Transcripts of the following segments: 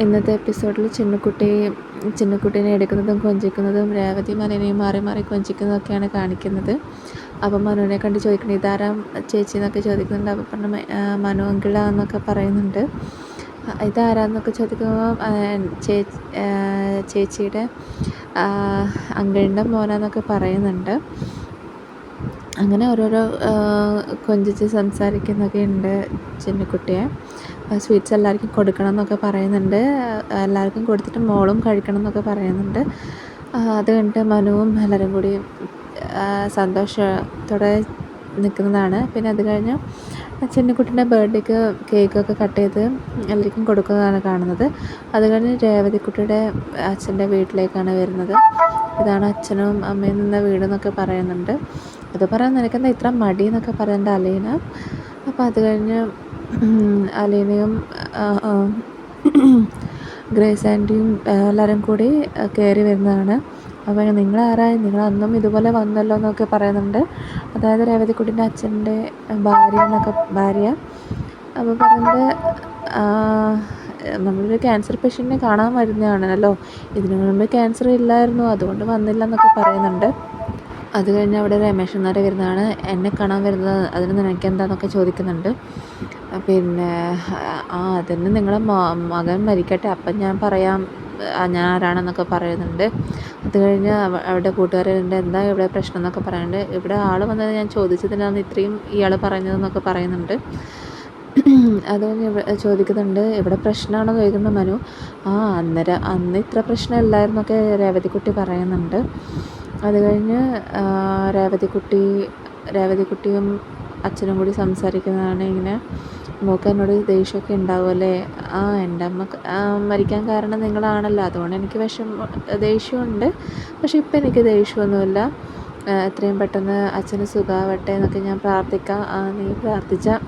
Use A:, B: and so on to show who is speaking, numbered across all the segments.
A: ഇന്നത്തെ എപ്പിസോഡിൽ ചിന്നുക്കുട്ടീനെ എടുക്കുന്നതും കൊഞ്ചിക്കുന്നതും രേവതി മനുവിനെയും മാറി മാറി കൊഞ്ചിക്കുന്നതൊക്കെയാണ് കാണിക്കുന്നത്. അപ്പം മനുവിനെ കണ്ട് ചോദിക്കുന്നത് ഇതാരാ ചേച്ചി എന്നൊക്കെ ചോദിക്കുന്നുണ്ട്. അപ്പം പറഞ്ഞ മനു അങ്കിളാന്നൊക്കെ പറയുന്നുണ്ട്. ഇതാരാന്നൊക്കെ ചോദിക്കുമ്പോൾ ചേച്ചിയുടെ അങ്കിളിൻ്റെ മോനാന്നൊക്കെ പറയുന്നുണ്ട്. അങ്ങനെ ഓരോരോ കൊഞ്ചിച്ച് സംസാരിക്കുന്നൊക്കെ ഉണ്ട് ചിന്നുക്കുട്ടിയെ. സ്വീറ്റ്സ് എല്ലാവർക്കും കൊടുക്കണം എന്നൊക്കെ പറയുന്നുണ്ട്. എല്ലാവർക്കും കൊടുത്തിട്ട് മോളും കഴിക്കണം എന്നൊക്കെ പറയുന്നുണ്ട്. അത് കഴിഞ്ഞിട്ട് മനുവും എല്ലാവരും കൂടി സന്തോഷത്തോടെ നിൽക്കുന്നതാണ്. പിന്നെ അത് കഴിഞ്ഞ് ചിന്നുക്കുട്ടീൻ്റെ ബർത്ത്ഡേക്ക് കേക്കൊക്കെ കട്ട് ചെയ്ത് എല്ലാവർക്കും കൊടുക്കുന്നതാണ് കാണുന്നത്. അത് കഴിഞ്ഞ് രേവതിക്കുട്ടിയുടെ അച്ഛൻ്റെ വീട്ടിലേക്കാണ് വരുന്നത്. ഇതാണ് അച്ഛനും അമ്മയും നിന്ന വീടെന്നൊക്കെ പറയുന്നുണ്ട്. അത് പറയാൻ നിനക്കെന്താ ഇത്ര മടി എന്നൊക്കെ പറയുന്നുണ്ട് അലീന. അപ്പോൾ അത് കഴിഞ്ഞ് അലീനയും ഗ്രേസ് ആൻറ്റിയും എല്ലാവരും കൂടി കയറി വരുന്നതാണ്. അപ്പോൾ നിങ്ങളാരായി, നിങ്ങൾ അന്നും ഇതുപോലെ വന്നല്ലോ എന്നൊക്കെ പറയുന്നുണ്ട്. അതായത് രേവതിക്കുട്ടീൻ്റെ അച്ഛൻ്റെ ഭാര്യ. അപ്പോൾ പറയുന്നത് നമ്മളൊരു ക്യാൻസർ പേഷ്യൻറ്റിനെ കാണാൻ വരുന്നതാണല്ലോ, ഇതിനു മുമ്പ് ക്യാൻസർ ഇല്ലായിരുന്നു, അതുകൊണ്ട് വന്നില്ല എന്നൊക്കെ പറയുന്നുണ്ട്. അത് കഴിഞ്ഞ് അവിടെ രമേശൻ നായർ വരുന്നതാണ്. എന്നെ കാണാൻ വരുന്നത്, അതിന് നിനക്ക് എന്താണെന്നൊക്കെ ചോദിക്കുന്നുണ്ട്. പിന്നെ അതിന് നിങ്ങളെ മകൻ മരിക്കട്ടെ, അപ്പം ഞാൻ പറയാം ഞാൻ ആരാണെന്നൊക്കെ പറയുന്നുണ്ട്. അത് കഴിഞ്ഞ് അവിടെ കൂട്ടുകാരുണ്ട്, എന്താ ഇവിടെ പ്രശ്നം എന്നൊക്കെ പറയുന്നുണ്ട്. ഇവിടെ ആൾ വന്നത് ഞാൻ ചോദിച്ചതിനാണ് ഇത്രയും ഇയാൾ പറഞ്ഞതെന്നൊക്കെ പറയുന്നുണ്ട്. അത് കഴിഞ്ഞ് ചോദിക്കുന്നുണ്ട് ഇവിടെ പ്രശ്നമാണോ ചോദിക്കുമ്പോൾ മനു അന്ന് ഇത്ര പ്രശ്നമില്ലായിരുന്നൊക്കെ രേവതിക്കുട്ടി പറയുന്നുണ്ട്. അത് കഴിഞ്ഞ് രേവതിക്കുട്ടിയും അച്ഛനും കൂടി സംസാരിക്കുന്നതാണ്. ഇങ്ങനെ മോൾക്ക് എന്നോട് ദേഷ്യമൊക്കെ ഉണ്ടാവുമല്ലേ? എൻ്റെ അമ്മ മരിക്കാൻ കാരണം നിങ്ങളാണല്ലോ, അതുകൊണ്ട് എനിക്ക് ദേഷ്യമുണ്ട്. പക്ഷെ ഇപ്പം എനിക്ക് ദേഷ്യമൊന്നുമില്ല. എത്രയും പെട്ടെന്ന് അച്ഛന് സുഖമാവട്ടെ എന്നൊക്കെ ഞാൻ പ്രാർത്ഥിക്കാം. നീ പ്രാർത്ഥിച്ചാൽ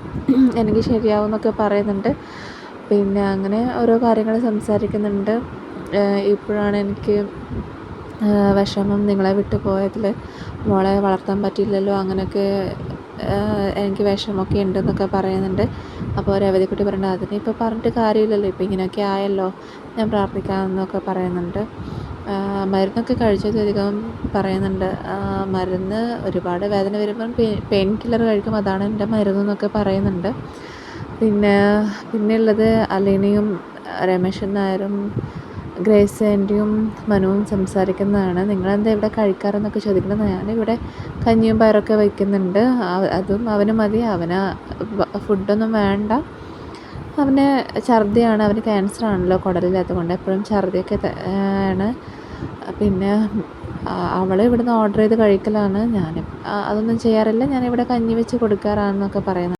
A: എനിക്ക് ശരിയാവും എന്നൊക്കെ പറയുന്നുണ്ട്. പിന്നെ അങ്ങനെ ഓരോ കാര്യങ്ങൾ സംസാരിക്കുന്നുണ്ട്. ഇപ്പോഴാണ് എനിക്ക് വിഷമം, നിങ്ങളെ വിട്ടു പോയതിൽ, മോളെ വളർത്താൻ പറ്റിയില്ലല്ലോ, അങ്ങനെയൊക്കെ എനിക്ക് വിഷമമൊക്കെ ഉണ്ടെന്നൊക്കെ പറയുന്നുണ്ട്. അപ്പോൾ രേവതിക്കുട്ടി പറയുന്നത് അതിനിപ്പോൾ പറഞ്ഞിട്ട് കാര്യമില്ലല്ലോ, ഇപ്പോൾ ഇങ്ങനെയൊക്കെ ആയല്ലോ, ഞാൻ പ്രാർത്ഥിക്കാമെന്നൊക്കെ പറയുന്നുണ്ട്. മരുന്നൊക്കെ കഴിച്ചധികം പറയുന്നുണ്ട്. മരുന്ന് ഒരുപാട് വേദന വരുമ്പം പെയിൻ കില്ലർ കഴിക്കും, അതാണ് എൻ്റെ മരുന്നെന്നൊക്കെ പറയുന്നുണ്ട്. പിന്നെയുള്ളത് അലീനയും രമേശൻ നായരും ഗ്രേസ് ആൻറ്റിയും മനുവും സംസാരിക്കുന്നതാണ്. നിങ്ങളെന്താ ഇവിടെ കഴിക്കാറെന്നൊക്കെ ചോദിക്കുന്നത്. ഞാനിവിടെ കഞ്ഞിയും പയറൊക്കെ വയ്ക്കുന്നുണ്ട്, അതും അവന് മതി, അവന് ഫുഡൊന്നും വേണ്ട, അവന് ഛർദിയാണ്, അവന് ക്യാൻസർ ആണല്ലോ കുടലിൽ, അതുകൊണ്ട് എപ്പോഴും ഛർദിയൊക്കെ ആണ്. പിന്നെ അവൾ ഇവിടുന്ന് ഓർഡർ ചെയ്ത് കഴിക്കലാണ്, അതൊന്നും ചെയ്യാറില്ല, ഞാനിവിടെ കഞ്ഞി വെച്ച് കൊടുക്കാറാണെന്നൊക്കെ പറയുന്നത്.